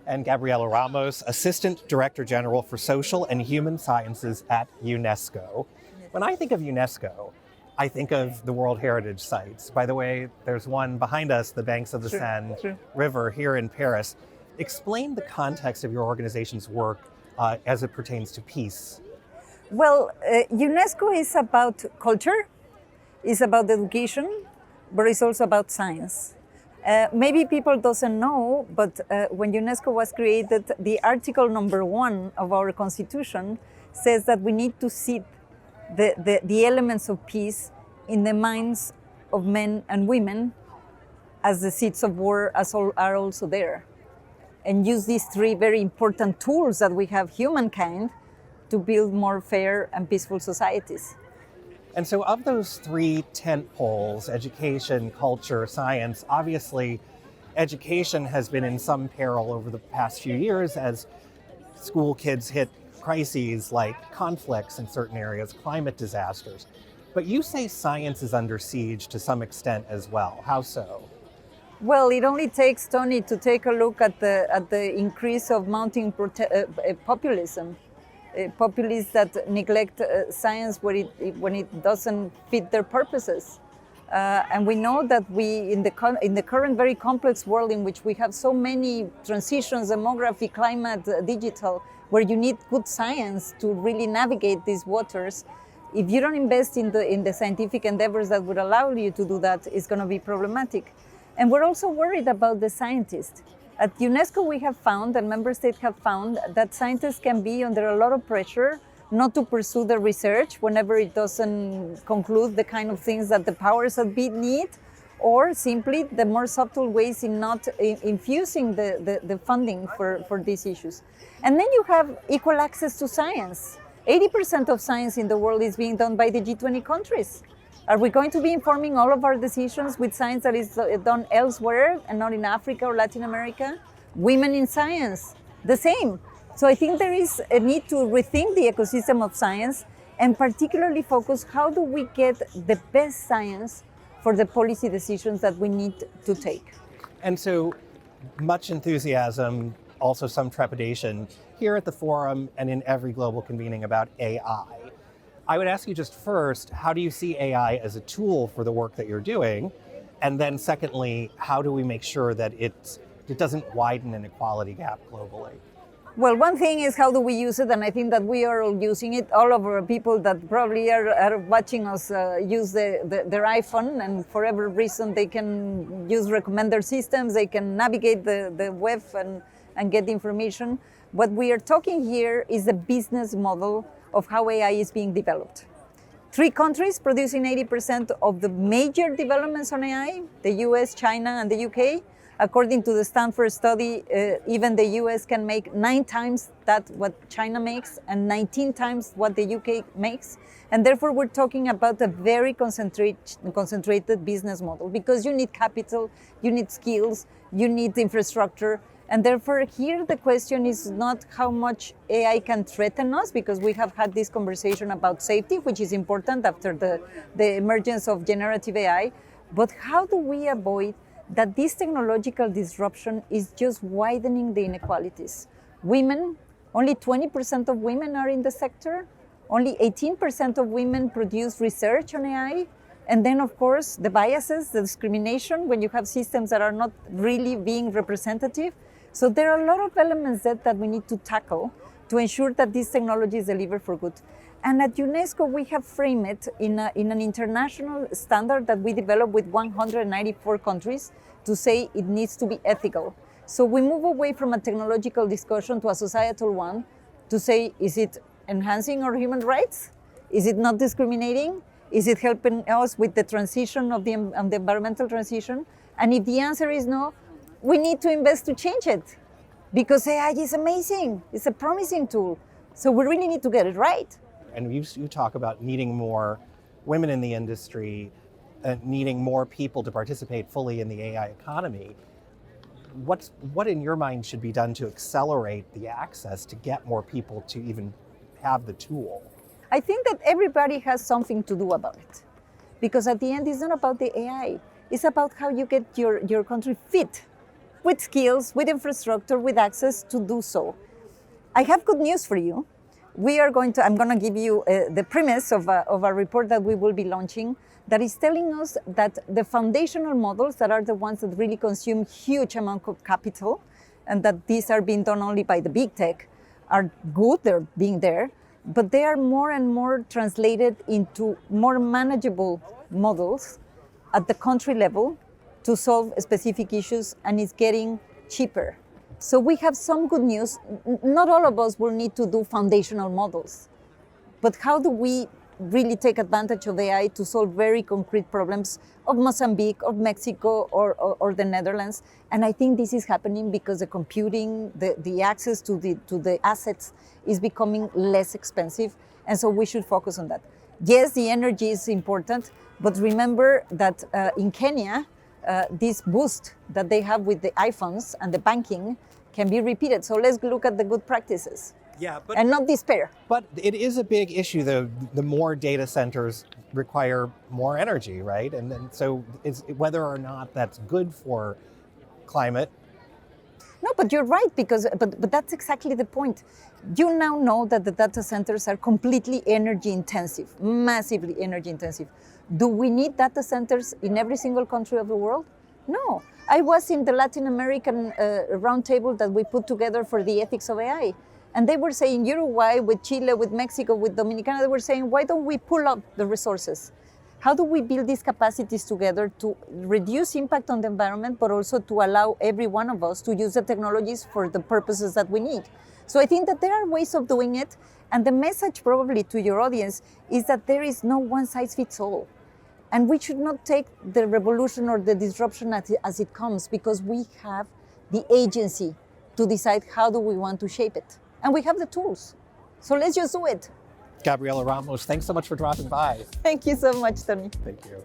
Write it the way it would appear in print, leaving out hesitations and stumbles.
and Gabriela Ramos, Assistant Director General for Social and Human Sciences at UNESCO. When I think of UNESCO, I think of the World Heritage Sites. By the way, there's one behind us, the banks of the Seine River here in Paris. Explain the context of your organization's work as it pertains to peace. Well, UNESCO is about culture, it's about education, but it's also about science. Maybe people doesn't know, but when UNESCO was created, the article number 1 of our constitution says that we need to seed the elements of peace in the minds of men and women, as the seeds of war are also there. And use these 3 very important tools that we have, humankind, to build more fair and peaceful societies. And so of those 3 tent poles, education, culture, science, obviously education has been in some peril over the past few years as school kids hit crises like conflicts in certain areas, climate disasters. But you say science is under siege to some extent as well. How so? Well, it only takes, Tony, to take a look at the increase of mounting populism. Populists that neglect science when it doesn't fit their purposes. And we know that we, in the current very complex world in which we have so many transitions, demography, climate, digital, where you need good science to really navigate these waters, if you don't invest in the scientific endeavors that would allow you to do that, it's going to be problematic. And we're also worried about the scientists. At UNESCO, we have found, and member states have found, that scientists can be under a lot of pressure not to pursue the research whenever it doesn't conclude the kind of things that the powers that be need, or simply the more subtle ways in not infusing the funding for these issues. And then you have equal access to science. 80% of science in the world is being done by the G20 countries. Are we going to be informing all of our decisions with science that is done elsewhere and not in Africa or Latin America? Women in science, the same. So I think there is a need to rethink the ecosystem of science and particularly focus how do we get the best science for the policy decisions that we need to take. And so much enthusiasm, also some trepidation here at the forum and in every global convening about AI. I would ask you just first, how do you see AI as a tool for the work that you're doing? And then secondly, how do we make sure that it doesn't widen an inequality gap globally? Well, one thing is how do we use it, and I think that we are all using it. All of our people that probably are watching us use their iPhone, and for every reason they can recommender systems, they can navigate the web and get information. What we are talking here is the business model of how AI is being developed. 3 countries producing 80% of the major developments on AI, the US, China, and the UK. According to the Stanford study, even the US can make 9 times that what China makes and 19 times what the UK makes. And therefore, we're talking about a very concentrated business model because you need capital, you need skills, you need infrastructure. And therefore, here the question is not how much AI can threaten us, because we have had this conversation about safety, which is important after the emergence of generative AI, but how do we avoid that this technological disruption is just widening the inequalities? Women, only 20% of women are in the sector, only 18% of women produce research on AI, and then of course the biases, the discrimination, when you have systems that are not really being representative. So there are a lot of elements that we need to tackle to ensure that these technologies deliver for good. And at UNESCO, we have framed it in an international standard that we developed with 194 countries to say it needs to be ethical. So we move away from a technological discussion to a societal one to say, is it enhancing our human rights? Is it not discriminating? Is it helping us with the transition of the environmental transition? And if the answer is no, we need to invest to change it, because AI is amazing. It's a promising tool. So we really need to get it right. And you talk about needing more women in the industry, needing more people to participate fully in the AI economy. What in your mind should be done to accelerate the access to get more people to even have the tool? I think that everybody has something to do about it, because at the end, it's not about the AI. It's about how you get your country fit with skills, with infrastructure, with access to do so. I have good news for you. I'm going to give you the premise of a report that we will be launching that is telling us that the foundational models that are the ones that really consume huge amount of capital, and that these are being done only by the big tech, are good, they're being there, but they are more and more translated into more manageable models at the country level to solve specific issues, and it's getting cheaper. So we have some good news. Not all of us will need to do foundational models, but how do we really take advantage of AI to solve very concrete problems of Mozambique, of Mexico, or the Netherlands? And I think this is happening because the computing, the access to the assets is becoming less expensive, and so we should focus on that. Yes, the energy is important, but remember that in Kenya, this boost that they have with the iPhones and the banking can be repeated. So let's look at the good practices. Yeah, and not despair. But it is a big issue, though. The more data centers require more energy, right? And then, so it's whether or not that's good for climate. No, but you're right, but that's exactly the point. You now know that the data centers are completely energy intensive, massively energy intensive. Do we need data centers in every single country of the world? No. I was in the Latin American roundtable that we put together for the ethics of AI. And they were saying Uruguay, with Chile, with Mexico, with Dominicana, they were saying, why don't we pull up the resources? How do we build these capacities together to reduce impact on the environment, but also to allow every one of us to use the technologies for the purposes that we need? So I think that there are ways of doing it. And the message probably to your audience is that there is no one size fits all. And we should not take the revolution or the disruption as it comes, because we have the agency to decide how do we want to shape it. And we have the tools. So let's just do it. Gabriela Ramos, thanks so much for dropping by. Thank you so much, Tony. Thank you.